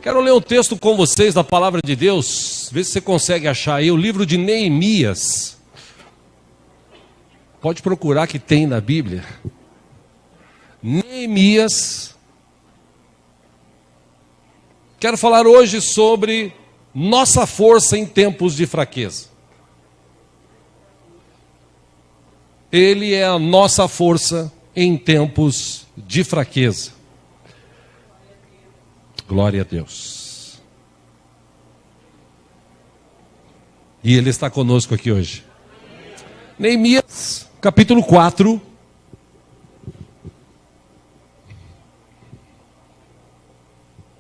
Quero ler um texto com vocês da palavra de Deus, ver se você consegue achar aí o livro de Neemias. Pode procurar que tem na Bíblia. Neemias. Quero falar hoje sobre nossa força em tempos de fraqueza. Ele é a nossa força em tempos de fraqueza. Glória a Deus. E Ele está conosco aqui hoje. Neemias, capítulo 4.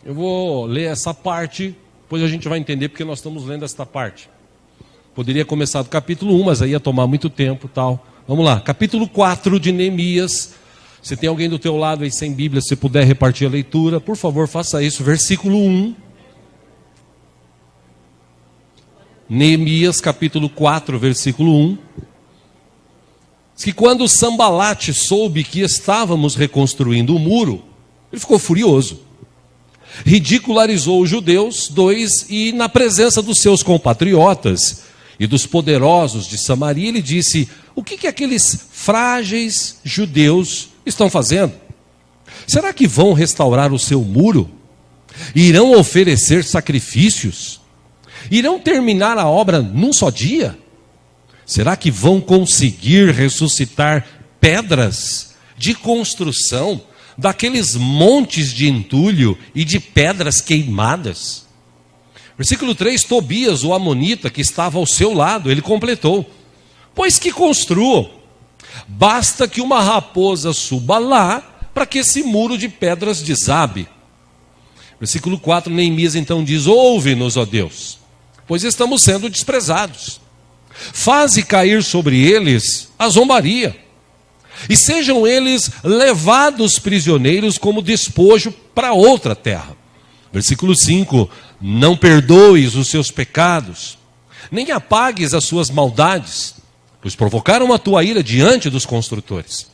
Eu vou ler essa parte, depois a gente vai entender porque nós estamos lendo esta parte. Poderia começar do capítulo 1, mas aí ia tomar muito tempo e tal. Vamos lá, capítulo 4 de Neemias. Se tem alguém do teu lado aí sem Bíblia, se puder repartir a leitura, por favor, faça isso. Versículo 1. Neemias, capítulo 4, versículo 1. Diz que quando Sambalate soube que estávamos reconstruindo o muro, ele ficou furioso. Ridicularizou os judeus, e na presença dos seus compatriotas e dos poderosos de Samaria, ele disse: o que aqueles frágeis judeus estão fazendo? Será que vão restaurar o seu muro? Irão oferecer sacrifícios? Irão terminar a obra num só dia? Será que vão conseguir ressuscitar pedras de construção daqueles montes de entulho e de pedras queimadas? Versículo 3, Tobias, o amonita, que estava ao seu lado, ele completou: pois que construam, basta que uma raposa suba lá, para que esse muro de pedras desabe. Versículo 4, Neemias então diz: ouve-nos, ó Deus, pois estamos sendo desprezados. Faze cair sobre eles a zombaria, e sejam eles levados prisioneiros como despojo para outra terra. Versículo 5, não perdoes os seus pecados, nem apagues as suas maldades, pois provocaram a tua ira diante dos construtores.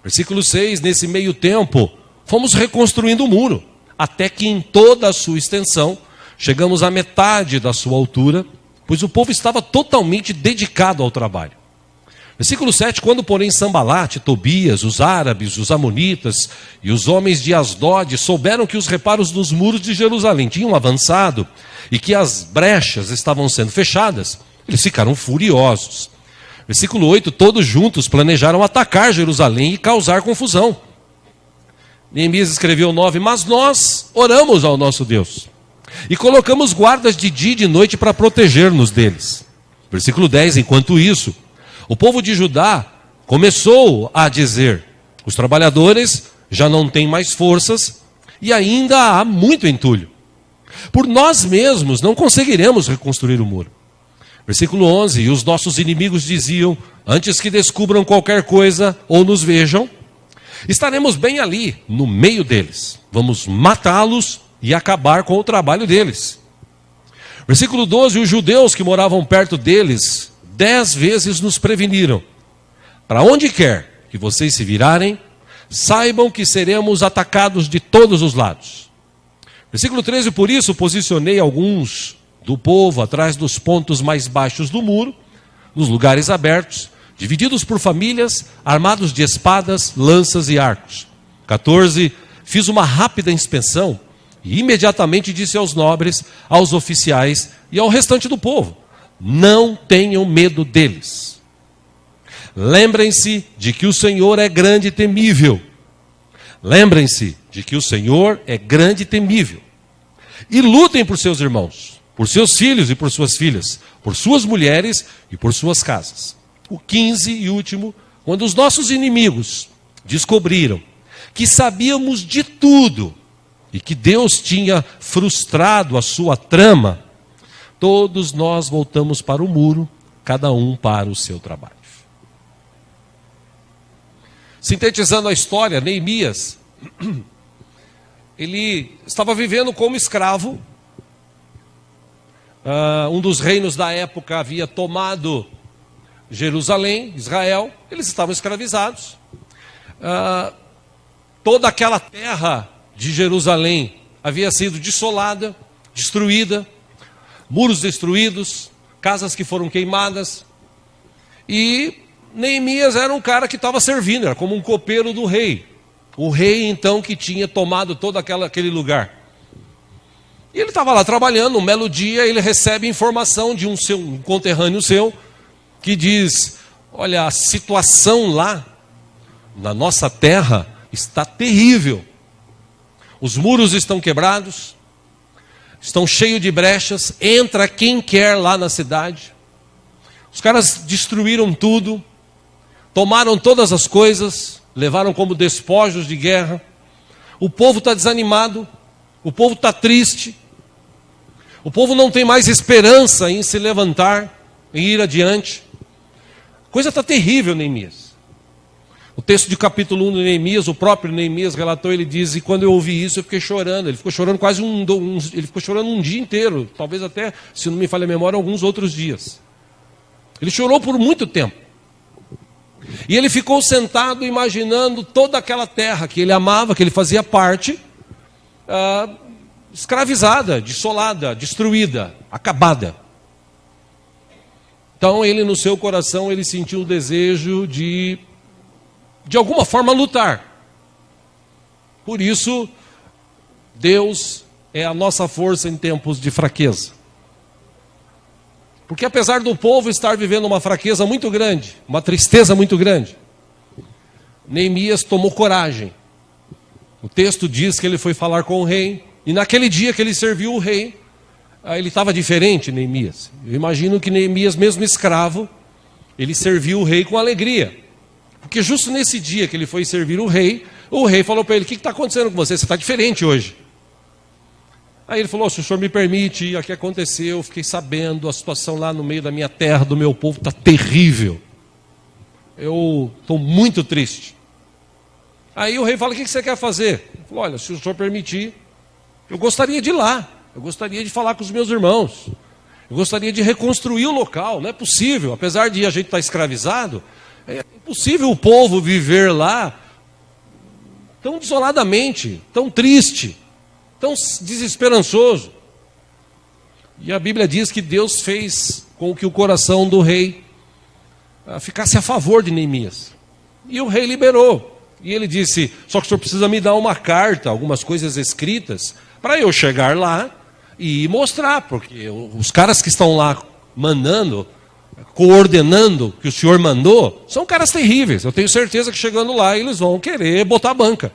Versículo 6, nesse meio tempo, fomos reconstruindo o muro, até que em toda a sua extensão, chegamos à metade da sua altura, pois o povo estava totalmente dedicado ao trabalho. Versículo 7, quando porém Sambalate, Tobias, os árabes, os amonitas e os homens de Asdod souberam que os reparos dos muros de Jerusalém tinham avançado e que as brechas estavam sendo fechadas, eles ficaram furiosos. Versículo 8, todos juntos planejaram atacar Jerusalém e causar confusão. Neemias escreveu 9, mas nós oramos ao nosso Deus e colocamos guardas de dia e de noite para proteger-nos deles. Versículo 10, enquanto isso, o povo de Judá começou a dizer: os trabalhadores já não têm mais forças e ainda há muito entulho. Por nós mesmos não conseguiremos reconstruir o muro. Versículo 11, e os nossos inimigos diziam: antes que descubram qualquer coisa ou nos vejam, estaremos bem ali, no meio deles. Vamos matá-los e acabar com o trabalho deles. Versículo 12, os judeus que moravam perto deles 10 vezes nos preveniram: para onde quer que vocês se virarem, saibam que seremos atacados de todos os lados. Versículo 13, por isso posicionei alguns do povo atrás dos pontos mais baixos do muro, nos lugares abertos, divididos por famílias, armados de espadas, lanças e arcos. 14, fiz uma rápida inspeção e imediatamente disse aos nobres, aos oficiais e ao restante do povo: não tenham medo deles. Lembrem-se de que o Senhor é grande e temível. Lembrem-se de que o Senhor é grande e temível. E lutem por seus irmãos, por seus filhos e por suas filhas, por suas mulheres e por suas casas. O 15 e último, quando os nossos inimigos descobriram que sabíamos de tudo e que Deus tinha frustrado a sua trama, todos nós voltamos para o muro, cada um para o seu trabalho. Sintetizando a história, Neemias, ele estava vivendo como escravo. Um dos reinos da época havia tomado Jerusalém, Israel, eles estavam escravizados. Toda aquela terra de Jerusalém havia sido dissolada, destruída, muros destruídos, casas que foram queimadas. E Neemias era um cara que estava servindo, era como um copeiro do rei. O rei, então, que tinha tomado todo aquele lugar. E ele estava lá trabalhando, um belo dia, ele recebe informação de um conterrâneo seu, que diz: olha, a situação lá, na nossa terra, está terrível. Os muros estão quebrados, estão cheios de brechas, entra quem quer lá na cidade. Os caras destruíram tudo, tomaram todas as coisas, levaram como despojos de guerra. O povo está desanimado, o povo está triste, o povo não tem mais esperança em se levantar, em ir adiante. A coisa está terrível, Neemias. O texto de capítulo 1 de Neemias, o próprio Neemias relatou, ele diz: e quando eu ouvi isso eu fiquei chorando. Ele ficou chorando ele ficou chorando um dia inteiro, talvez até, se não me falha a memória, alguns outros dias. Ele chorou por muito tempo. E ele ficou sentado imaginando toda aquela terra que ele amava, que ele fazia parte, escravizada, dissolada, destruída, acabada. Então ele, no seu coração, ele sentiu o desejo de alguma forma lutar. Por isso, Deus é a nossa força em tempos de fraqueza. Porque apesar do povo estar vivendo uma fraqueza muito grande, uma tristeza muito grande, Neemias tomou coragem. O texto diz que ele foi falar com o rei, e naquele dia que ele serviu o rei, ele estava diferente, Neemias. Eu imagino que Neemias, mesmo escravo, ele serviu o rei com alegria. Porque justo nesse dia que ele foi servir o rei falou para ele: o que está acontecendo com você? Você está diferente hoje. Aí ele falou: se o senhor me permite, o que aconteceu, eu fiquei sabendo, a situação lá no meio da minha terra, do meu povo, está terrível. Eu estou muito triste. Aí o rei fala: o que você quer fazer? Ele falou: olha, se o senhor permitir, eu gostaria de ir lá, eu gostaria de falar com os meus irmãos, eu gostaria de reconstruir o local. Não é possível, apesar de a gente estar escravizado, é impossível o povo viver lá tão desoladamente, tão triste, tão desesperançoso. E a Bíblia diz que Deus fez com que o coração do rei ficasse a favor de Neemias. E o rei liberou. E ele disse: só que o senhor precisa me dar uma carta, algumas coisas escritas, para eu chegar lá e mostrar, porque os caras que estão lá mandando, coordenando o que o senhor mandou, são caras terríveis. Eu tenho certeza que chegando lá eles vão querer botar a banca.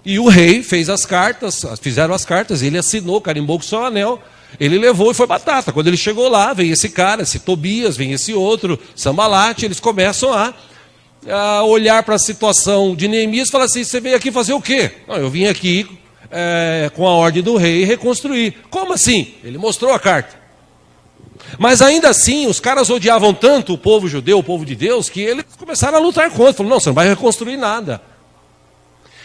E o rei fez as cartas, fizeram as cartas, ele assinou, carimbou com o seu anel, ele levou e foi batata. Quando ele chegou lá, vem esse cara, esse Tobias, vem esse outro, Sambalate, eles começam a olhar para a situação de Neemias e falar assim: você veio aqui fazer o quê? Não, eu vim aqui com a ordem do rei reconstruir. Como assim? Ele mostrou a carta. Mas ainda assim, os caras odiavam tanto o povo judeu, o povo de Deus, que eles começaram a lutar contra. Falaram: não, você não vai reconstruir nada.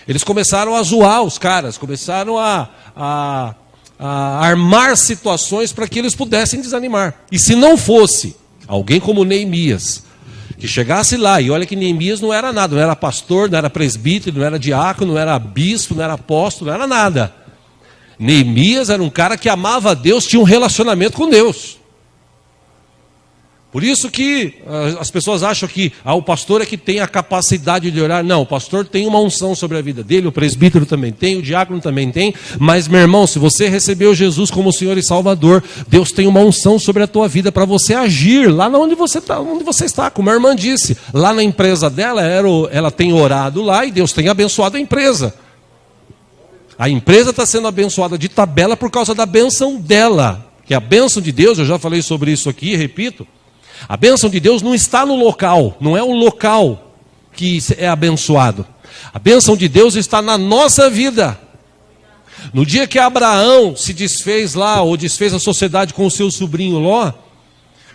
Eles começaram a zoar os caras, começaram a armar situações para que eles pudessem desanimar. E se não fosse alguém como Neemias, que chegasse lá, e olha que Neemias não era nada, não era pastor, não era presbítero, não era diácono, não era bispo, não era apóstolo, não era nada. Neemias era um cara que amava a Deus, tinha um relacionamento com Deus. Por isso que as pessoas acham que o pastor é que tem a capacidade de orar. Não, o pastor tem uma unção sobre a vida dele, o presbítero também tem, o diácono também tem. Mas, meu irmão, se você recebeu Jesus como Senhor e Salvador, Deus tem uma unção sobre a tua vida para você agir lá onde você está. Como a irmã disse, lá na empresa dela, ela tem orado lá e Deus tem abençoado a empresa. A empresa está sendo abençoada de tabela por causa da bênção dela. Que a bênção de Deus, eu já falei sobre isso aqui, repito. A bênção de Deus não está no local, não é o local que é abençoado. A bênção de Deus está na nossa vida. No dia que Abraão se desfez lá, ou desfez a sociedade com o seu sobrinho Ló,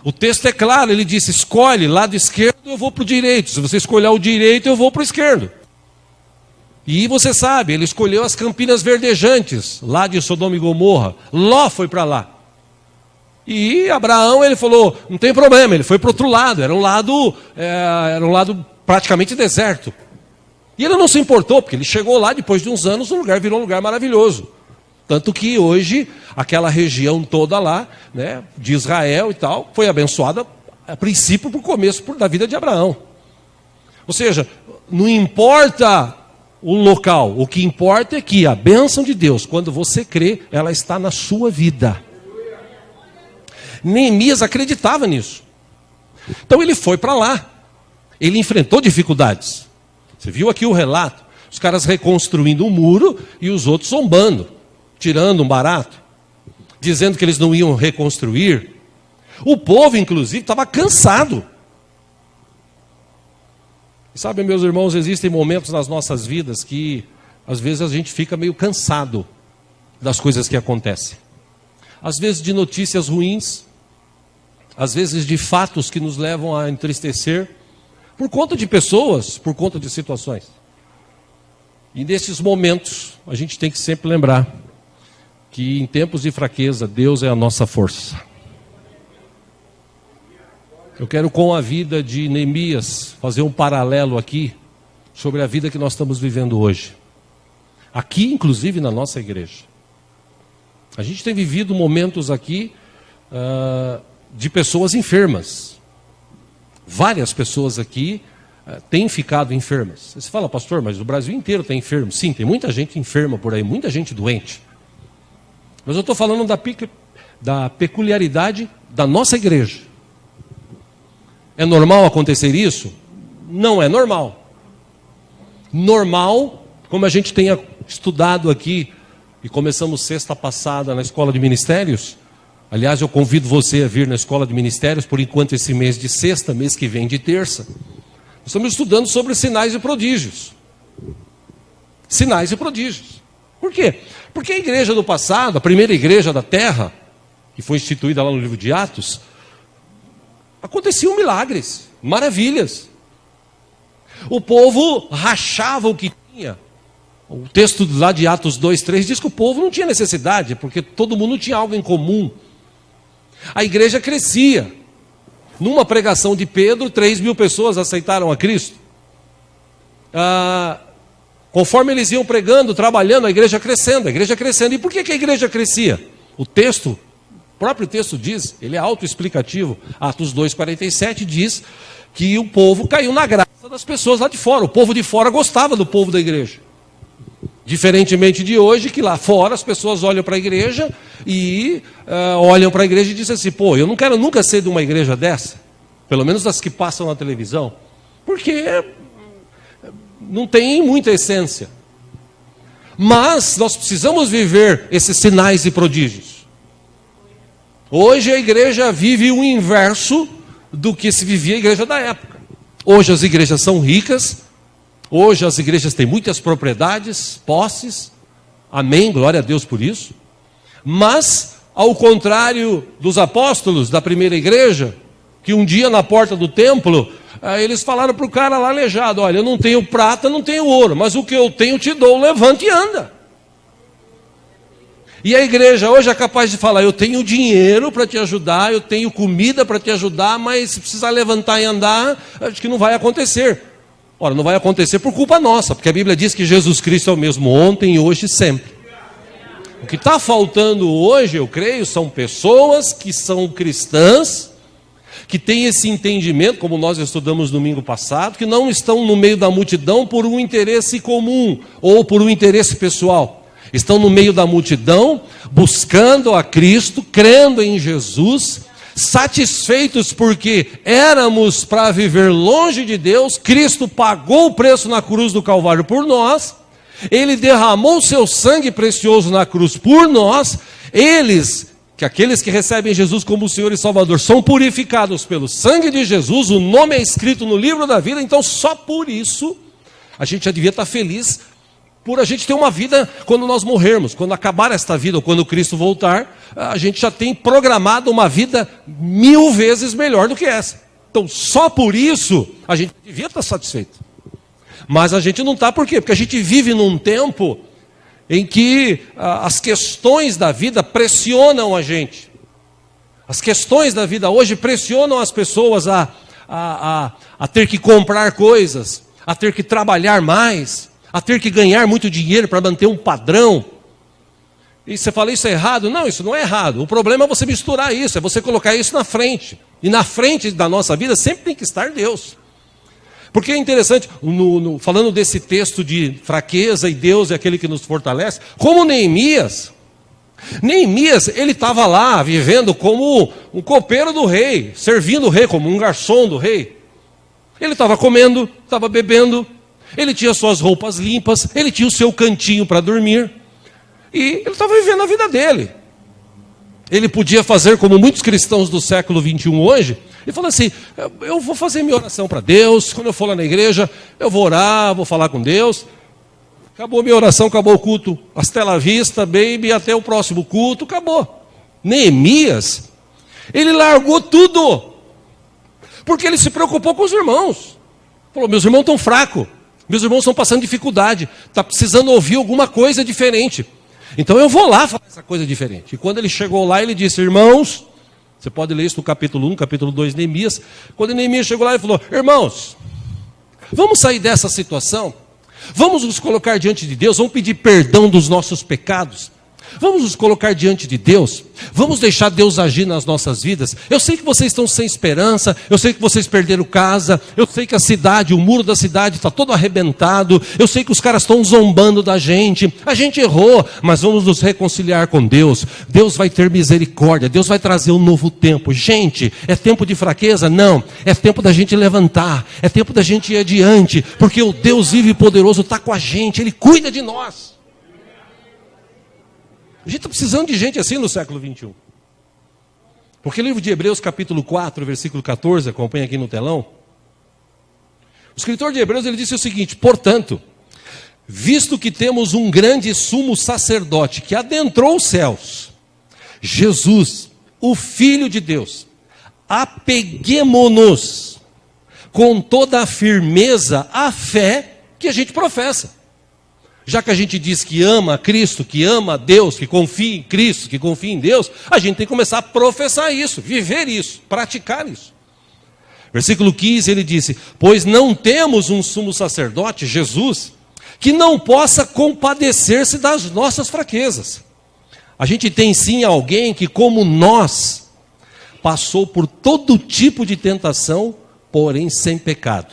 o texto é claro, ele disse: escolhe lado esquerdo, eu vou para o direito. Se você escolher o direito, eu vou para o esquerdo. E você sabe, ele escolheu as campinas verdejantes, lá de Sodoma e Gomorra. Ló foi para lá. E Abraão, ele falou: não tem problema, ele foi para o outro lado, era um lado praticamente deserto. E ele não se importou, porque ele chegou lá, depois de uns anos, o lugar virou um lugar maravilhoso. Tanto que hoje, aquela região toda lá, né, de Israel e tal, foi abençoada, a princípio, por começo da vida de Abraão. Ou seja, não importa o local, o que importa é que a bênção de Deus, quando você crê, ela está na sua vida. Neemias acreditava nisso. Então ele foi para lá. Ele enfrentou dificuldades. Você viu aqui o relato. Os caras reconstruindo o muro e os outros zombando, tirando um barato, dizendo que eles não iam reconstruir. O povo, inclusive, estava cansado. E sabe, meus irmãos, existem momentos nas nossas vidas que, às vezes, a gente fica meio cansado das coisas que acontecem. Às vezes de notícias ruins, às vezes de fatos que nos levam a entristecer, por conta de pessoas, por conta de situações. E nesses momentos, a gente tem que sempre lembrar que em tempos de fraqueza, Deus é a nossa força. Eu quero, com a vida de Neemias, fazer um paralelo aqui sobre a vida que nós estamos vivendo hoje. Aqui, inclusive, na nossa igreja. A gente tem vivido momentos aqui de pessoas enfermas. Várias pessoas aqui têm ficado enfermas. Você fala, pastor, mas o Brasil inteiro está enfermo. Sim, tem muita gente enferma por aí, muita gente doente. Mas eu estou falando da peculiaridade da nossa igreja. É normal acontecer isso? Não é normal. Normal, como a gente tenha estudado aqui, e começamos sexta passada na Escola de Ministérios. Aliás, eu convido você a vir na Escola de Ministérios, por enquanto esse mês de sexta, mês que vem de terça. Nós estamos estudando sobre sinais e prodígios. Sinais e prodígios. Por quê? Porque a igreja do passado, a primeira igreja da terra, que foi instituída lá no livro de Atos, aconteciam milagres, maravilhas. O povo rachava o que tinha. O texto lá de Atos 2:3 diz que o povo não tinha necessidade, porque todo mundo tinha algo em comum. A igreja crescia. Numa pregação de Pedro, 3.000 pessoas aceitaram a Cristo. Conforme eles iam pregando, trabalhando, a igreja crescendo. E por que a igreja crescia? O próprio texto diz, ele é autoexplicativo. Atos 2:47 diz que o povo caiu na graça das pessoas lá de fora. O povo de fora gostava do povo da igreja. Diferentemente de hoje, que lá fora as pessoas olham para a igreja e dizem assim, pô, eu não quero nunca ser de uma igreja dessa, pelo menos das que passam na televisão, porque não tem muita essência. Mas nós precisamos viver esses sinais e prodígios. Hoje a igreja vive o inverso do que se vivia a igreja da época. Hoje as igrejas são ricas. Hoje as igrejas têm muitas propriedades, posses, amém, glória a Deus por isso. Mas, ao contrário dos apóstolos da primeira igreja, que um dia na porta do templo, eles falaram para o cara lá aleijado, olha, eu não tenho prata, não tenho ouro, mas o que eu tenho te dou, levanta e anda. E a igreja hoje é capaz de falar, eu tenho dinheiro para te ajudar, eu tenho comida para te ajudar, mas se precisar levantar e andar, acho que não vai acontecer. Ora, não vai acontecer por culpa nossa, porque a Bíblia diz que Jesus Cristo é o mesmo ontem, hoje e sempre. O que está faltando hoje, eu creio, são pessoas que são cristãs, que têm esse entendimento, como nós estudamos domingo passado, que não estão no meio da multidão por um interesse comum ou por um interesse pessoal. Estão no meio da multidão, buscando a Cristo, crendo em Jesus, satisfeitos porque éramos para viver longe de Deus. Cristo pagou o preço na cruz do Calvário por nós, Ele derramou o seu sangue precioso na cruz por nós. Aqueles que recebem Jesus como Senhor e Salvador, são purificados pelo sangue de Jesus, o nome é escrito no livro da vida. Então só por isso a gente já devia estar feliz por a gente ter uma vida quando nós morrermos, quando acabar esta vida, ou quando Cristo voltar, a gente já tem programado uma vida 1000 vezes melhor do que essa. Então, só por isso, a gente devia estar satisfeito. Mas a gente não está, por quê? Porque a gente vive num tempo em que as questões da vida pressionam a gente. As questões da vida hoje pressionam as pessoas a ter que comprar coisas, a ter que trabalhar mais, a ter que ganhar muito dinheiro para manter um padrão. E você fala, isso é errado? Não, isso não é errado. O problema é você misturar isso, é você colocar isso na frente. E na frente da nossa vida sempre tem que estar Deus. Porque é interessante, falando desse texto de fraqueza e Deus é aquele que nos fortalece, como Neemias, ele estava lá vivendo como um copeiro do rei, servindo o rei, como um garçom do rei. Ele estava comendo, estava bebendo, ele tinha suas roupas limpas, ele tinha o seu cantinho para dormir. E ele estava vivendo a vida dele. Ele podia fazer como muitos cristãos do século 21 hoje, e falar assim, eu vou fazer minha oração para Deus, quando eu for lá na igreja, eu vou orar, vou falar com Deus. Acabou minha oração, acabou o culto, hasta la vista, baby, até o próximo culto, acabou. Neemias, ele largou tudo, porque ele se preocupou com os irmãos. Falou, meus irmãos estão fracos, meus irmãos estão passando dificuldade, está precisando ouvir alguma coisa diferente. Então eu vou lá falar essa coisa diferente. E quando ele chegou lá, ele disse, irmãos, você pode ler isso no capítulo 1, capítulo 2 de Neemias. Quando Neemias chegou lá, ele falou, irmãos, vamos sair dessa situação? Vamos nos colocar diante de Deus, vamos pedir perdão dos nossos pecados. Vamos nos colocar diante de Deus, vamos deixar Deus agir nas nossas vidas. Eu sei que vocês estão sem esperança, eu sei que vocês perderam casa, eu sei que a cidade, o muro da cidade está todo arrebentado, eu sei que os caras estão zombando da gente, a gente errou, mas vamos nos reconciliar com Deus. Deus vai ter misericórdia, Deus vai trazer um novo tempo. Gente, é tempo de fraqueza? Não, é tempo da gente levantar, é tempo da gente ir adiante, porque o Deus vivo e poderoso está com a gente, Ele cuida de nós. A gente está precisando de gente assim no século 21. Porque o livro de Hebreus, capítulo 4, versículo 14, acompanha aqui no telão. O escritor de Hebreus, ele disse o seguinte, portanto, visto que temos um grande sumo sacerdote que adentrou os céus, Jesus, o Filho de Deus, apeguemo-nos com toda a firmeza à fé que a gente professa. Já que a gente diz que ama a Cristo, que ama a Deus, que confia em Cristo, que confia em Deus, a gente tem que começar a professar isso, viver isso, praticar isso. Versículo 15, ele disse, pois não temos um sumo sacerdote, Jesus, que não possa compadecer-se das nossas fraquezas. A gente tem sim alguém que, como nós, passou por todo tipo de tentação, porém sem pecado.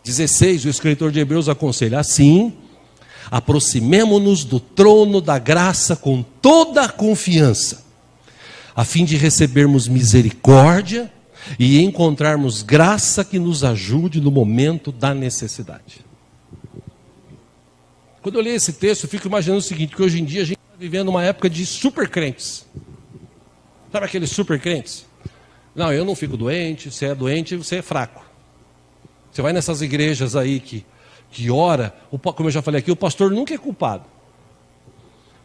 16, o escritor de Hebreus aconselha, assim, aproximemo-nos do trono da graça com toda a confiança, a fim de recebermos misericórdia e encontrarmos graça que nos ajude no momento da necessidade. Quando eu leio esse texto, eu fico imaginando o seguinte, que hoje em dia a gente está vivendo uma época de super crentes. Sabe aqueles super crentes? Não, eu não fico doente, você é doente, você é fraco. Você vai nessas igrejas aí que ora, como eu já falei aqui, o pastor nunca é culpado.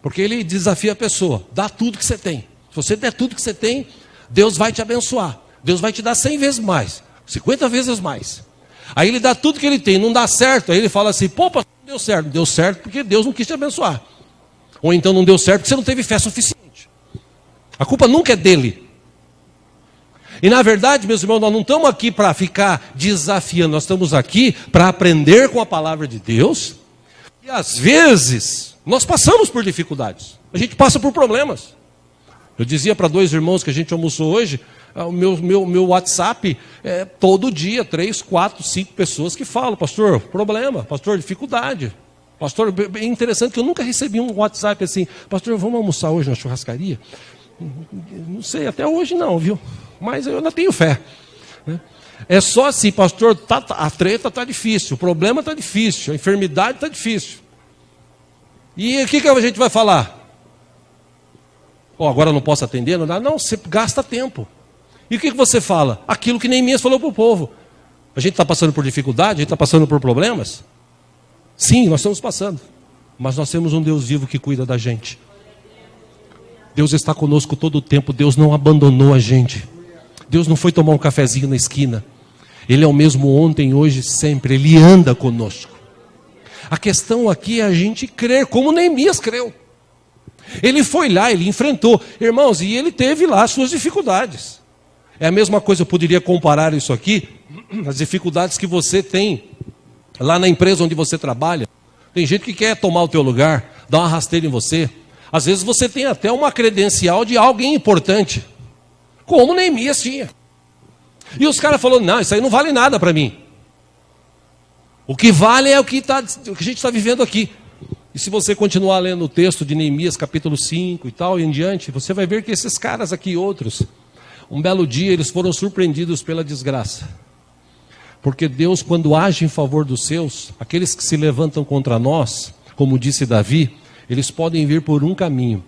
Porque ele desafia a pessoa, dá tudo que você tem. Se você der tudo que você tem, Deus vai te abençoar. Deus vai te dar 100 vezes mais, 50 vezes mais. Aí ele dá tudo que ele tem, não dá certo, aí ele fala assim, pô, pastor, não deu certo. Não deu certo porque Deus não quis te abençoar. Ou então não deu certo porque você não teve fé suficiente. A culpa nunca é dele. E na verdade, meus irmãos, nós não estamos aqui para ficar desafiando, nós estamos aqui para aprender com a palavra de Deus. E às vezes, nós passamos por dificuldades, a gente passa por problemas. Eu dizia para 2 irmãos que a gente almoçou hoje, o meu WhatsApp, todo dia, 3, 4, 5 pessoas que falam, pastor, problema, pastor, dificuldade. Pastor, é interessante que eu nunca recebi um WhatsApp assim, pastor, vamos almoçar hoje na churrascaria? Não sei, até hoje não, viu? Mas eu ainda tenho fé. É só assim, pastor, a treta está difícil, o problema está difícil, a enfermidade está difícil. E o que a gente vai falar? Agora eu não posso atender, não dá? Não, você gasta tempo. E o que você fala? Aquilo que Neemias falou para o povo. A gente está passando por dificuldade, a gente está passando por problemas? Sim, nós estamos passando. Mas nós temos um Deus vivo que cuida da gente. Deus está conosco todo o tempo, Deus não abandonou a gente. Deus não foi tomar um cafezinho na esquina. Ele é o mesmo ontem, hoje, sempre. Ele anda conosco. A questão aqui é a gente crer, como Neemias creu. Ele foi lá, ele enfrentou. Irmãos, e ele teve lá as suas dificuldades. É a mesma coisa, eu poderia comparar isso aqui, as dificuldades que você tem lá na empresa onde você trabalha. Tem gente que quer tomar o teu lugar, dar uma rasteira em você. Às vezes você tem até uma credencial de alguém importante, como Neemias tinha. E os caras falaram, não, isso aí não vale nada para mim. O que vale é o que a gente está vivendo aqui. E se você continuar lendo o texto de Neemias, capítulo 5 e tal, e em diante, você vai ver que esses caras aqui e outros, um belo dia eles foram surpreendidos pela desgraça. Porque Deus, quando age em favor dos seus, aqueles que se levantam contra nós, como disse Davi, eles podem vir por um caminho,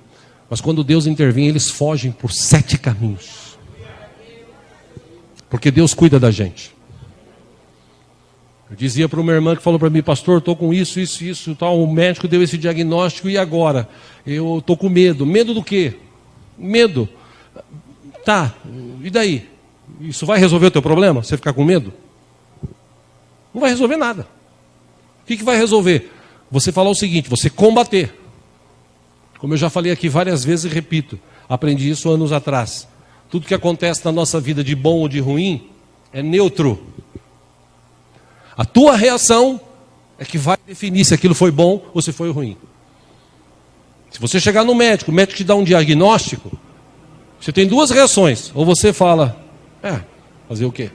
mas quando Deus intervém, eles fogem por 7 caminhos. Porque Deus cuida da gente. Eu dizia para uma irmã que falou para mim, pastor, estou com isso, tal. O médico deu esse diagnóstico e agora? Eu estou com medo. Medo do quê? Medo. Tá, e daí? Isso vai resolver o teu problema? Você ficar com medo? Não vai resolver nada. O que vai resolver? Você falar o seguinte, você combater. Como eu já falei aqui várias vezes e repito, aprendi isso anos atrás. Tudo que acontece na nossa vida de bom ou de ruim é neutro. A tua reação é que vai definir se aquilo foi bom ou se foi ruim. Se você chegar no médico, o médico te dá um diagnóstico, você tem 2 reações. Ou você fala, fazer o quê?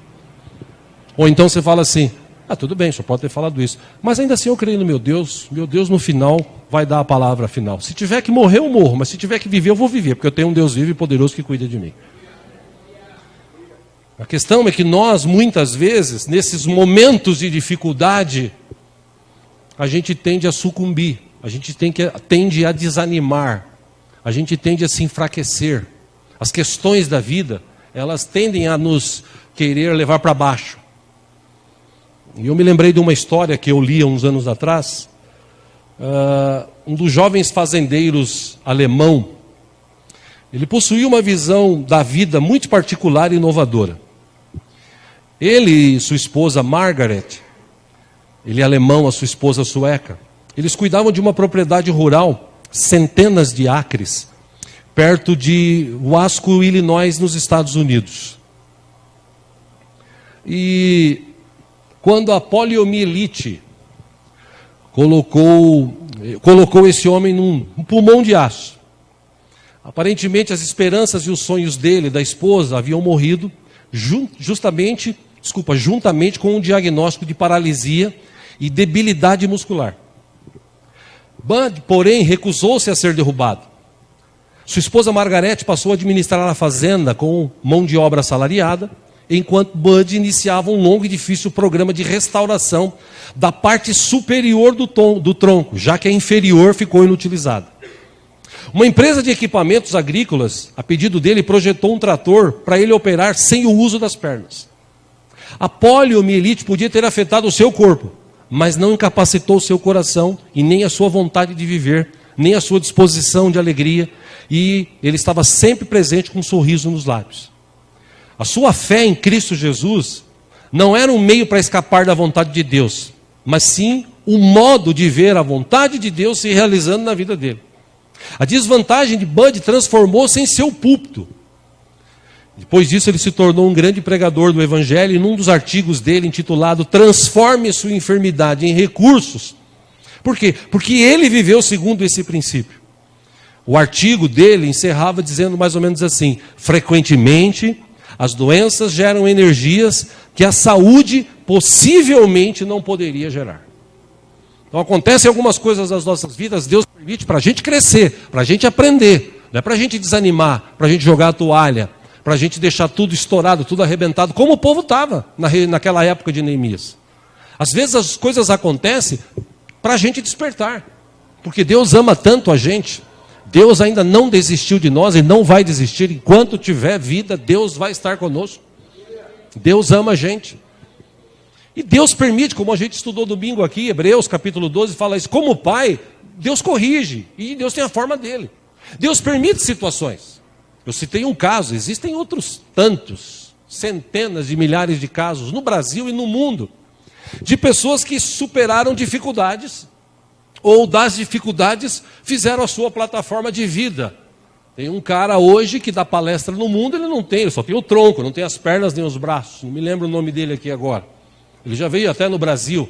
Ou então você fala assim, tudo bem, só pode ter falado isso. Mas ainda assim eu creio no meu Deus no final vai dar a palavra final. Se tiver que morrer, eu morro, mas se tiver que viver, eu vou viver, porque eu tenho um Deus vivo e poderoso que cuida de mim. A questão é que nós, muitas vezes, nesses momentos de dificuldade, a gente tende a sucumbir, a gente tende a desanimar, a gente tende a se enfraquecer. As questões da vida, elas tendem a nos querer levar para baixo. E eu me lembrei de uma história que eu li há uns anos atrás. Um dos jovens fazendeiros alemão, ele possuía uma visão da vida muito particular e inovadora. Ele e sua esposa Margaret, ele é alemão, a sua esposa sueca, eles cuidavam de uma propriedade rural, centenas de acres, perto de Wasco, Illinois, nos Estados Unidos. E quando a poliomielite colocou esse homem num pulmão de aço, aparentemente as esperanças e os sonhos dele, da esposa, haviam morrido, juntamente com um diagnóstico de paralisia e debilidade muscular. Bud, porém, recusou-se a ser derrubado. Sua esposa Margarete passou a administrar a fazenda com mão de obra assalariada, enquanto Bud iniciava um longo e difícil programa de restauração da parte superior do tronco, já que a inferior ficou inutilizada. Uma empresa de equipamentos agrícolas, a pedido dele, projetou um trator para ele operar sem o uso das pernas. A poliomielite podia ter afetado o seu corpo, mas não incapacitou o seu coração e nem a sua vontade de viver, nem a sua disposição de alegria, e ele estava sempre presente com um sorriso nos lábios. A sua fé em Cristo Jesus não era um meio para escapar da vontade de Deus, mas sim um modo de ver a vontade de Deus se realizando na vida dele. A desvantagem de Bud transformou-se em seu púlpito. Depois disso ele se tornou um grande pregador do Evangelho, e num dos artigos dele intitulado Transforme sua enfermidade em recursos. Por quê? Porque ele viveu segundo esse princípio. O artigo dele encerrava dizendo mais ou menos assim: frequentemente as doenças geram energias que a saúde possivelmente não poderia gerar. Então acontecem algumas coisas nas nossas vidas, Deus permite para a gente crescer, para a gente aprender, não é para a gente desanimar, para a gente jogar a toalha, para a gente deixar tudo estourado, tudo arrebentado, como o povo estava naquela época de Neemias. Às vezes as coisas acontecem para a gente despertar, porque Deus ama tanto a gente, Deus ainda não desistiu de nós e não vai desistir. Enquanto tiver vida, Deus vai estar conosco. Deus ama a gente. E Deus permite, como a gente estudou domingo aqui, Hebreus capítulo 12, fala isso, como Pai, Deus corrige, e Deus tem a forma dele. Deus permite situações. Eu citei um caso, existem outros tantos, centenas de milhares de casos no Brasil e no mundo, de pessoas que superaram dificuldades, ou das dificuldades fizeram a sua plataforma de vida. Tem um cara hoje que dá palestra no mundo, ele só tem o tronco, não tem as pernas nem os braços, não me lembro o nome dele aqui agora. Ele já veio até no Brasil,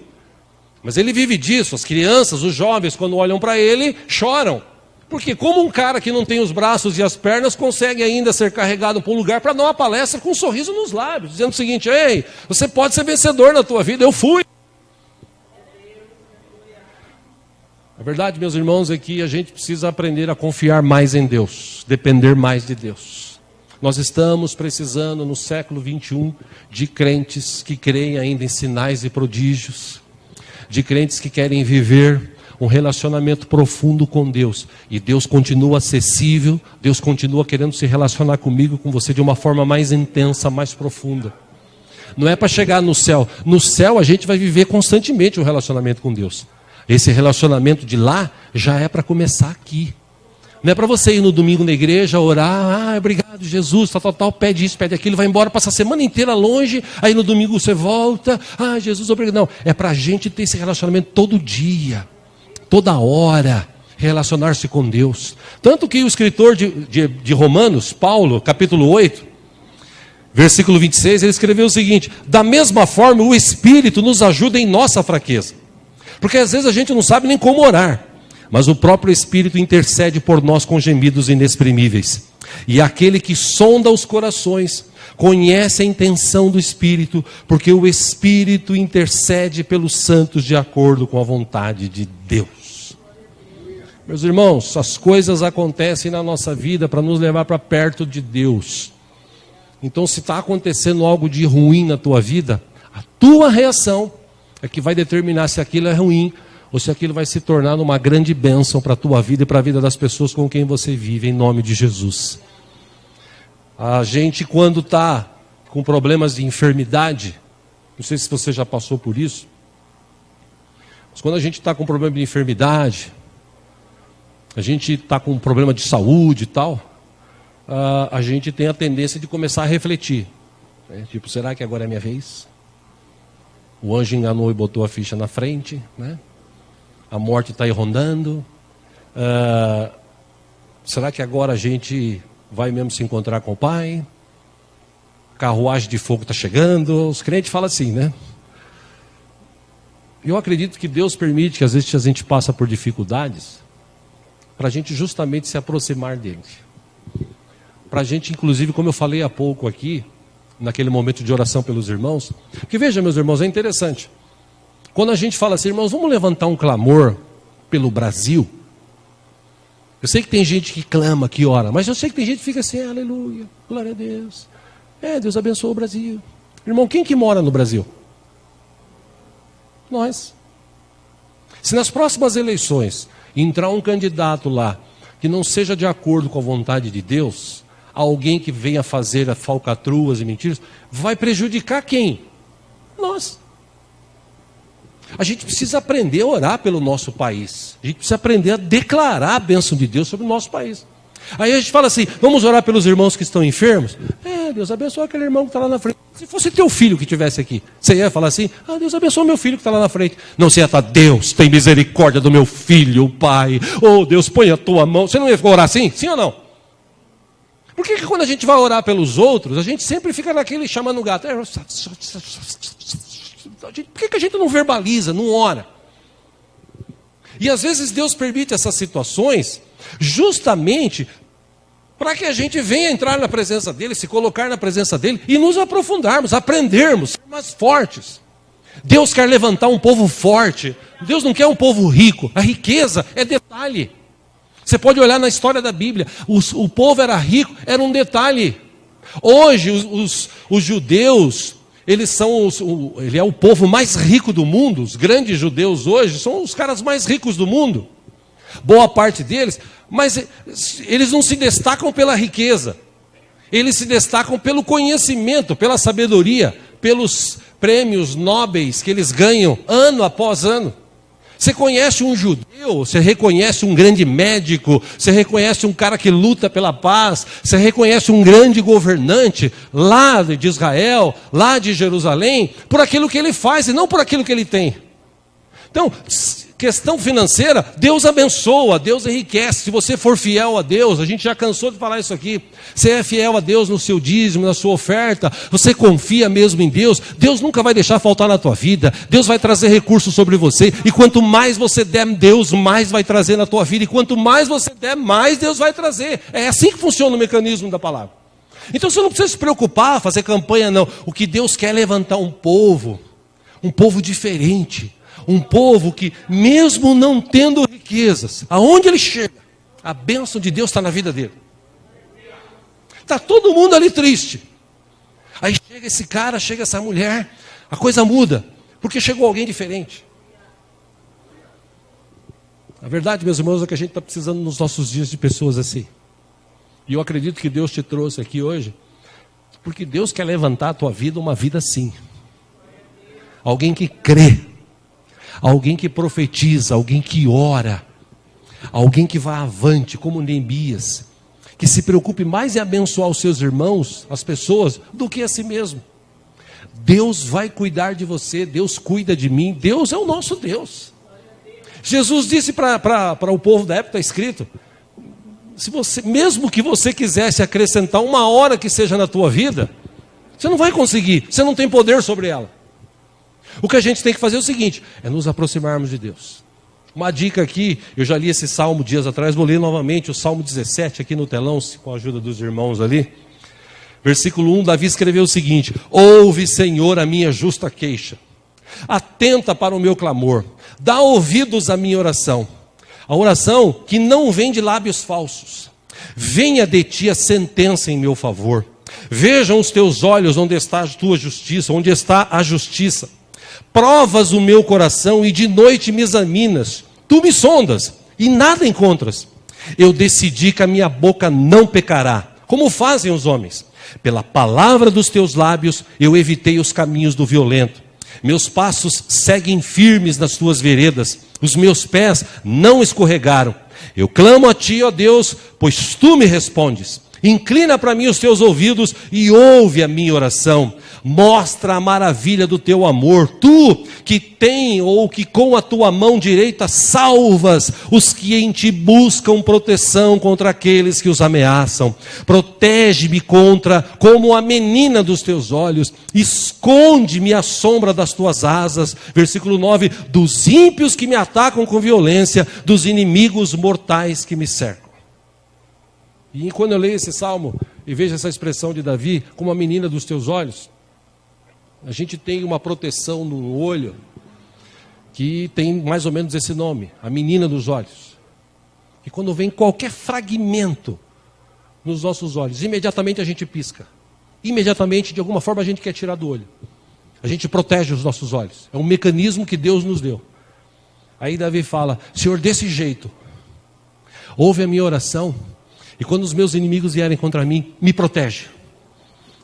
mas ele vive disso. As crianças, os jovens, quando olham para ele, choram, Porque como um cara que não tem os braços e as pernas consegue ainda ser carregado para um lugar para dar uma palestra com um sorriso nos lábios, dizendo o seguinte: ei, você pode ser vencedor na tua vida, eu fui. A verdade, meus irmãos, é que a gente precisa aprender a confiar mais em Deus, depender mais de Deus. Nós estamos precisando no século 21 de crentes que creem ainda em sinais e prodígios, de crentes que querem viver um relacionamento profundo com Deus. E Deus continua acessível, Deus continua querendo se relacionar comigo, com você, de uma forma mais intensa, mais profunda. Não é para chegar no céu. No céu a gente vai viver constantemente um relacionamento com Deus. Esse relacionamento de lá já é para começar aqui. Não é para você ir no domingo na igreja, orar, obrigado Jesus, tal, pede isso, pede aquilo, vai embora, passa a semana inteira longe, aí no domingo você volta, Jesus, obrigado. Não, é para a gente ter esse relacionamento todo dia, toda hora, relacionar-se com Deus. Tanto que o escritor de Romanos, Paulo, capítulo 8, versículo 26, ele escreveu o seguinte: da mesma forma o Espírito nos ajuda em nossa fraqueza. Porque às vezes a gente não sabe nem como orar, mas o próprio Espírito intercede por nós com gemidos inexprimíveis. E aquele que sonda os corações conhece a intenção do Espírito, porque o Espírito intercede pelos santos de acordo com a vontade de Deus. Meus irmãos, as coisas acontecem na nossa vida para nos levar para perto de Deus. Então, se está acontecendo algo de ruim na tua vida, a tua reação é que vai determinar se aquilo é ruim ou se aquilo vai se tornar uma grande bênção para a tua vida e para a vida das pessoas com quem você vive, em nome de Jesus. A gente, quando está com problemas de enfermidade, não sei se você já passou por isso, mas quando a gente está com problema de enfermidade, a gente está com um problema de saúde e tal, a gente tem a tendência de começar a refletir. Tipo, será que agora é a minha vez? O anjo enganou e botou a ficha na frente, né? A morte está aí rondando. Será que agora a gente vai mesmo se encontrar com o Pai? Carruagem de fogo está chegando. Os crentes falam assim, né? Eu acredito que Deus permite que às vezes a gente passa por dificuldades para a gente justamente se aproximar dele. Para a gente, inclusive, como eu falei há pouco aqui, naquele momento de oração pelos irmãos, que veja, meus irmãos, é interessante. Quando a gente fala assim, irmãos, vamos levantar um clamor pelo Brasil. Eu sei que tem gente que clama, que ora, mas eu sei que tem gente que fica assim, aleluia, glória a Deus. Deus abençoe o Brasil. Irmão, quem que mora no Brasil? Nós. Se nas próximas eleições entrar um candidato lá que não seja de acordo com a vontade de Deus, alguém que venha fazer falcatruas e mentiras, vai prejudicar quem? Nós. A gente precisa aprender a orar pelo nosso país. A gente precisa aprender a declarar a bênção de Deus sobre o nosso país. Aí a gente fala assim, vamos orar pelos irmãos que estão enfermos? Deus abençoe aquele irmão que está lá na frente. Se fosse teu filho que estivesse aqui, você ia falar assim, Deus abençoe meu filho que está lá na frente. Não, você ia falar, Deus tem misericórdia do meu filho, Pai. Oh Deus, põe a tua mão. Você não ia orar assim? Sim ou não? Por que quando a gente vai orar pelos outros, a gente sempre fica naquele chamando o gato? Por que a gente não verbaliza, não ora? E às vezes Deus permite essas situações justamente para que a gente venha entrar na presença dele, se colocar na presença dele e nos aprofundarmos, aprendermos, ser mais fortes. Deus quer levantar um povo forte. Deus não quer um povo rico. A riqueza é detalhe. Você pode olhar na história da Bíblia. O povo era rico, era um detalhe. Hoje os judeus, ele é o povo mais rico do mundo. Os grandes judeus hoje são os caras mais ricos do mundo. Boa parte deles, mas eles não se destacam pela riqueza. Eles se destacam pelo conhecimento, pela sabedoria, pelos prêmios nobres que eles ganham ano após ano. Você conhece um judeu, você reconhece um grande médico, você reconhece um cara que luta pela paz, você reconhece um grande governante lá de Israel, lá de Jerusalém, por aquilo que ele faz e não por aquilo que ele tem. Então, questão financeira, Deus abençoa, Deus enriquece. Se você for fiel a Deus, a gente já cansou de falar isso aqui. Você é fiel a Deus no seu dízimo, na sua oferta, você confia mesmo em Deus, Deus nunca vai deixar faltar na tua vida. Deus vai trazer recursos sobre você, e quanto mais você der, Deus mais vai trazer na tua vida, e quanto mais você der, mais Deus vai trazer. É assim que funciona o mecanismo da palavra. Então você não precisa se preocupar, fazer campanha não. O que Deus quer é levantar um povo diferente. Um povo que, mesmo não tendo riquezas, aonde ele chega, a bênção de Deus está na vida dele. Está todo mundo ali triste. Aí chega esse cara, chega essa mulher, a coisa muda, porque chegou alguém diferente. A verdade, meus irmãos, é que a gente está precisando nos nossos dias de pessoas assim. E eu acredito que Deus te trouxe aqui hoje, porque Deus quer levantar a tua vida uma vida assim. Alguém que crê. Alguém que profetiza, alguém que ora, alguém que vai avante, como Neemias, que se preocupe mais em abençoar os seus irmãos, as pessoas, do que a si mesmo. Deus vai cuidar de você, Deus cuida de mim, Deus é o nosso Deus. Jesus disse para o povo da época, está escrito, se você, mesmo que você quisesse acrescentar uma hora que seja na tua vida, você não vai conseguir, você não tem poder sobre ela. O que a gente tem que fazer é o seguinte, é nos aproximarmos de Deus. Uma dica aqui, eu já li esse salmo dias atrás, vou ler novamente o Salmo 17 aqui no telão, com a ajuda dos irmãos ali. Versículo 1, Davi escreveu o seguinte: ouve, Senhor, a minha justa queixa, atenta para o meu clamor, dá ouvidos à minha oração. A oração que não vem de lábios falsos. Venha de ti a sentença em meu favor. Vejam os teus olhos onde está a tua justiça, onde está a justiça. Provas o meu coração e de noite me examinas. Tu me sondas e nada encontras. Eu decidi que a minha boca não pecará, como fazem os homens. Pela palavra dos teus lábios eu evitei os caminhos do violento. Meus passos seguem firmes nas tuas veredas. Os meus pés não escorregaram. Eu clamo a ti, ó Deus, pois tu me respondes. Inclina para mim os teus ouvidos e ouve a minha oração. Mostra a maravilha do teu amor. Tu que tem ou que com a tua mão direita salvas os que em ti buscam proteção contra aqueles que os ameaçam. Protege-me como a menina dos teus olhos. Esconde-me à sombra das tuas asas. Versículo 9. Dos ímpios que me atacam com violência, dos inimigos mortais que me cercam. E quando eu leio esse salmo e vejo essa expressão de Davi, como a menina dos teus olhos, a gente tem uma proteção no olho que tem mais ou menos esse nome, a menina dos olhos. E quando vem qualquer fragmento nos nossos olhos, imediatamente a gente pisca. Imediatamente, de alguma forma, a gente quer tirar do olho. A gente protege os nossos olhos. É um mecanismo que Deus nos deu. Aí Davi fala: Senhor, desse jeito, ouve a minha oração. E quando os meus inimigos vierem contra mim, me protege.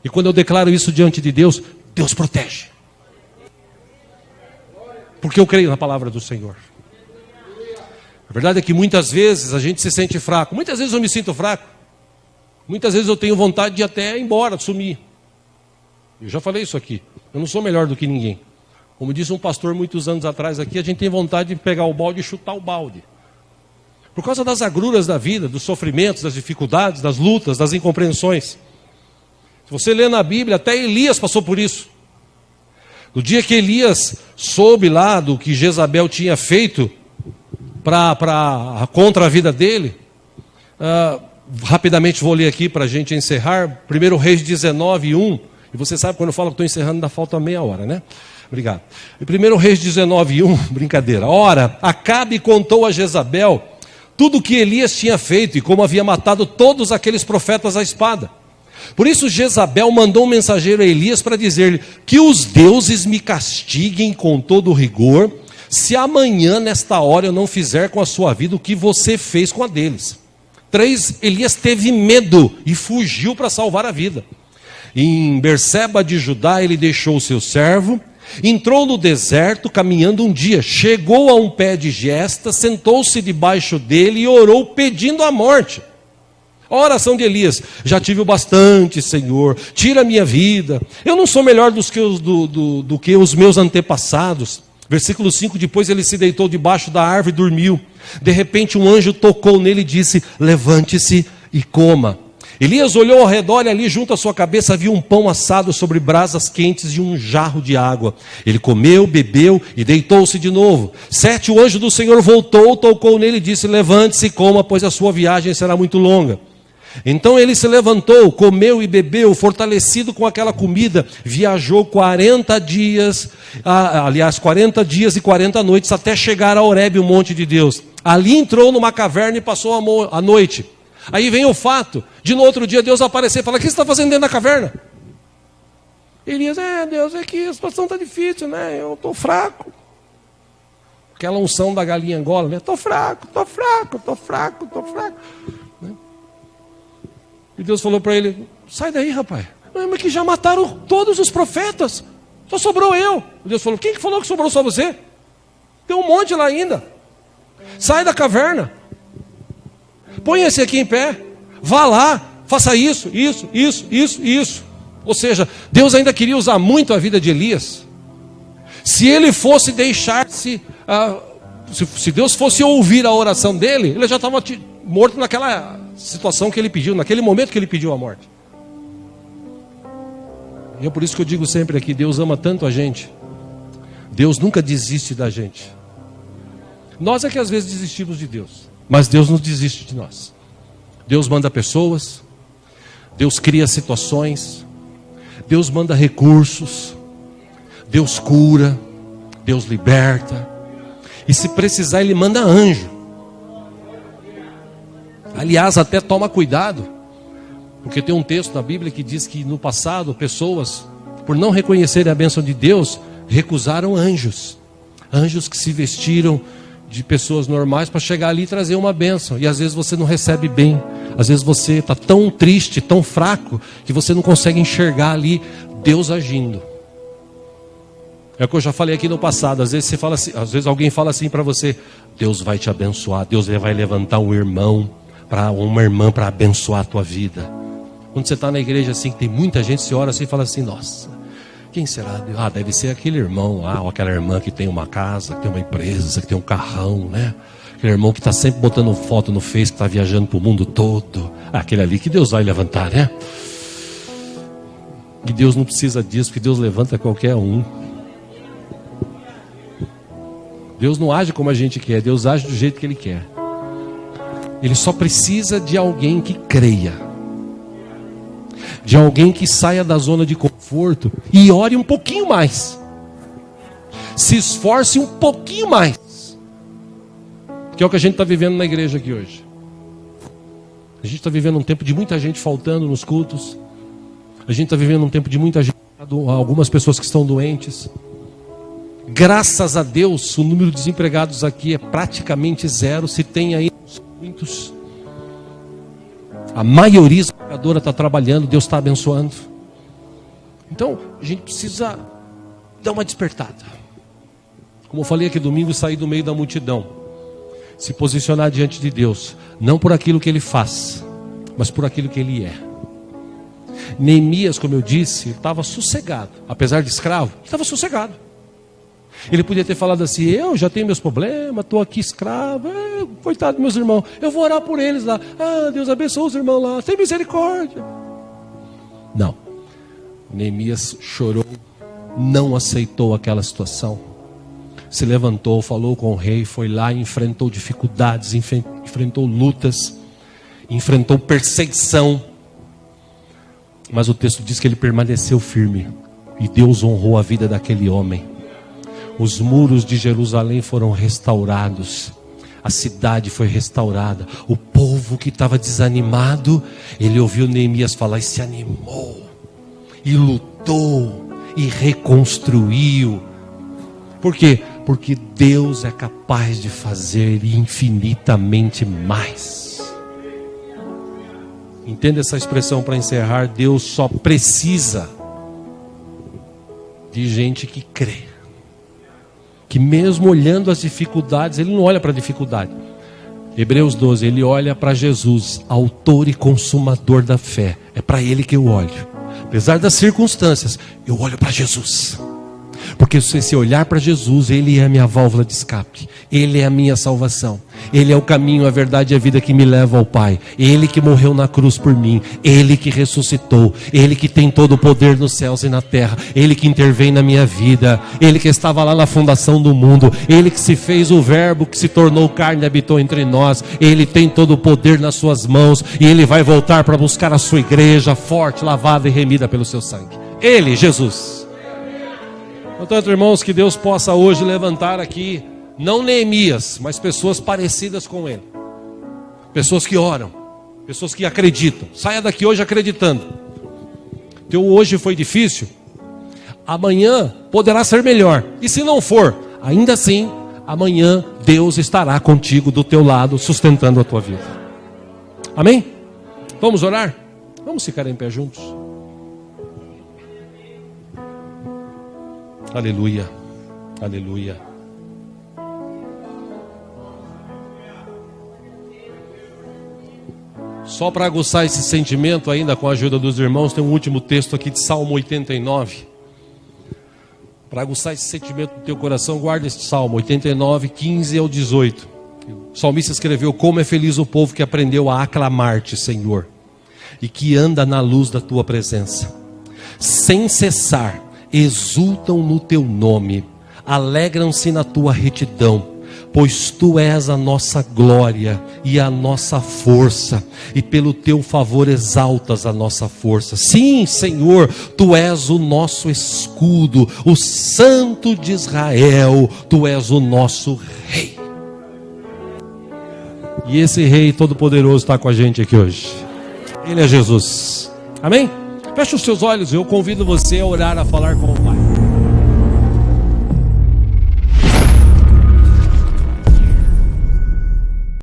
E quando eu declaro isso diante de Deus, Deus protege. Porque eu creio na palavra do Senhor. A verdade é que muitas vezes a gente se sente fraco. Muitas vezes eu me sinto fraco. Muitas vezes eu tenho vontade de até ir embora, sumir. Eu já falei isso aqui. Eu não sou melhor do que ninguém. Como disse um pastor muitos anos atrás aqui, a gente tem vontade de pegar o balde e chutar o balde. Por causa das agruras da vida, dos sofrimentos, das dificuldades, das lutas, das incompreensões. Se você lê na Bíblia, até Elias passou por isso. No dia que Elias soube lá do que Jezabel tinha feito contra a vida dele, rapidamente vou ler aqui para a gente encerrar, 1 Reis 19, 1, e você sabe quando eu falo que estou encerrando, ainda falta meia hora, né? Obrigado. Em 1 Reis 19, 1, brincadeira. Ora, Acabe contou a Jezabel tudo o que Elias tinha feito e como havia matado todos aqueles profetas à espada. Por isso Jezabel mandou um mensageiro a Elias para dizer-lhe: que os deuses me castiguem com todo o rigor, se amanhã nesta hora eu não fizer com a sua vida o que você fez com a deles. 3, Elias teve medo e fugiu para salvar a vida. Em Berseba de Judá ele deixou o seu servo, entrou no deserto caminhando um dia, chegou a um pé de gesta, sentou-se debaixo dele e orou pedindo a morte. A oração de Elias: já tive o bastante, Senhor, tira a minha vida, eu não sou melhor do que os meus antepassados. Versículo 5, depois ele se deitou debaixo da árvore e dormiu. De repente um anjo tocou nele e disse: levante-se e coma. Elias olhou ao redor e ali junto à sua cabeça havia um pão assado sobre brasas quentes e um jarro de água. Ele comeu, bebeu e deitou-se de novo. 7, o anjo do Senhor voltou, tocou nele e disse: levante-se e coma, pois a sua viagem será muito longa. Então ele se levantou, comeu e bebeu, fortalecido com aquela comida, viajou 40 dias e 40 noites, até chegar a Horebe, o monte de Deus. Ali entrou numa caverna e passou a noite. Aí vem o fato de no outro dia Deus aparecer e falar: o que você está fazendo dentro da caverna? Elias: Deus, é que a situação está difícil, né? Eu estou fraco. Aquela unção da galinha Angola, né? Estou fraco. E Deus falou para ele: sai daí, rapaz. Mas que já mataram todos os profetas. Só sobrou eu. Deus falou: quem que falou que sobrou só você? Tem um monte lá ainda. Sai da caverna. Põe esse aqui em pé. Vá lá. Faça isso. Ou seja, Deus ainda queria usar muito a vida de Elias. Se ele fosse deixar-se... se Deus fosse ouvir a oração dele, ele já estava morto naquela situação que ele pediu, naquele momento que ele pediu a morte. E é por isso que eu digo sempre aqui: Deus ama tanto a gente. Deus nunca desiste da gente. Nós é que às vezes desistimos de Deus, mas Deus não desiste de nós. Deus manda pessoas, Deus cria situações, Deus manda recursos, Deus cura, Deus liberta, e se precisar Ele manda anjo. Aliás, até toma cuidado, porque tem um texto na Bíblia que diz que no passado pessoas, por não reconhecerem a bênção de Deus, recusaram anjos. Anjos que se vestiram de pessoas normais para chegar ali e trazer uma bênção. E às vezes você não recebe bem. Às vezes você está tão triste, tão fraco, que você não consegue enxergar ali Deus agindo. É o que eu já falei aqui no passado. Às vezes você fala assim, às vezes alguém fala assim para você: Deus vai te abençoar, Deus vai levantar um irmão, uma irmã para abençoar a tua vida. Quando você está na igreja assim, que tem muita gente, você ora assim e fala assim: nossa, quem será Deus? Deve ser aquele irmão lá, ou aquela irmã que tem uma casa, que tem uma empresa, que tem um carrão, né? Aquele irmão que está sempre botando foto no Face, que está viajando para o mundo todo. Aquele ali que Deus vai levantar, né? E Deus não precisa disso, porque Deus levanta qualquer um. Deus não age como a gente quer, Deus age do jeito que Ele quer. Ele só precisa de alguém que creia, de alguém que saia da zona de conforto e ore um pouquinho mais, se esforce um pouquinho mais, que é o que a gente está vivendo na igreja aqui hoje. A gente está vivendo um tempo de muita gente faltando nos cultos. A gente está vivendo um tempo de muita gente, algumas pessoas que estão doentes. Graças a Deus, o número de desempregados aqui é praticamente zero. Se tem aí muitos, a maioria esmagadora está trabalhando, Deus está abençoando. Então, a gente precisa dar uma despertada. Como eu falei aqui domingo, sair do meio da multidão, se posicionar diante de Deus, não por aquilo que Ele faz, mas por aquilo que Ele é. Neemias, como eu disse, estava sossegado. Apesar de escravo, estava sossegado. Ele podia ter falado assim: eu já tenho meus problemas, estou aqui escravo, coitado dos meus irmãos, eu vou orar por eles lá. Deus abençoe os irmãos lá, tem misericórdia. Não. Neemias chorou, não aceitou aquela situação. Se levantou, falou com o rei, foi lá, enfrentou dificuldades, enfrentou lutas, enfrentou perseguição. Mas o texto diz que ele permaneceu firme, e Deus honrou a vida daquele homem. Os muros de Jerusalém foram restaurados, a cidade foi restaurada. O povo que estava desanimado, ele ouviu Neemias falar e se animou, e lutou, e reconstruiu. Por quê? Porque Deus é capaz de fazer infinitamente mais. Entenda essa expressão para encerrar. Deus só precisa de gente que crê, que mesmo olhando as dificuldades, Ele não olha para a dificuldade. Hebreus 12, Ele olha para Jesus, autor e consumador da fé. É para Ele que eu olho. Apesar das circunstâncias, eu olho para Jesus, Porque se você olhar para Jesus, Ele é a minha válvula de escape, Ele é a minha salvação, Ele é o caminho, a verdade e a vida que me leva ao Pai, Ele que morreu na cruz por mim, Ele que ressuscitou, Ele que tem todo o poder nos céus e na terra, Ele que intervém na minha vida, Ele que estava lá na fundação do mundo, Ele que se fez o verbo, que se tornou carne e habitou entre nós, Ele tem todo o poder nas suas mãos, e Ele vai voltar para buscar a sua igreja forte, lavada e remida pelo seu sangue. Ele, Jesus. Portanto, irmãos, que Deus possa hoje levantar aqui, não Neemias, mas pessoas parecidas com ele. Pessoas que oram, pessoas que acreditam. Saia daqui hoje acreditando. Teu hoje foi difícil, amanhã poderá ser melhor. E se não for, ainda assim, amanhã Deus estará contigo, do teu lado, sustentando a tua vida. Amém? Vamos orar? Vamos ficar em pé juntos. Aleluia, aleluia. Só para aguçar esse sentimento ainda com a ajuda dos irmãos, tem um último texto aqui de Salmo 89. Para aguçar esse sentimento no teu coração, guarda este Salmo 89, 15 ao 18. O salmista escreveu: como é feliz o povo que aprendeu a aclamar-te, Senhor, e que anda na luz da tua presença. Sem cessar exultam no teu nome, alegram-se na tua retidão, pois tu és a nossa glória e a nossa força, e pelo teu favor exaltas a nossa força. Sim, Senhor, tu és o nosso escudo, o Santo de Israel, tu és o nosso Rei. E esse Rei Todo-Poderoso está com a gente aqui hoje. Ele é Jesus. Amém? Feche os seus olhos, eu convido você a orar, a falar com o Pai.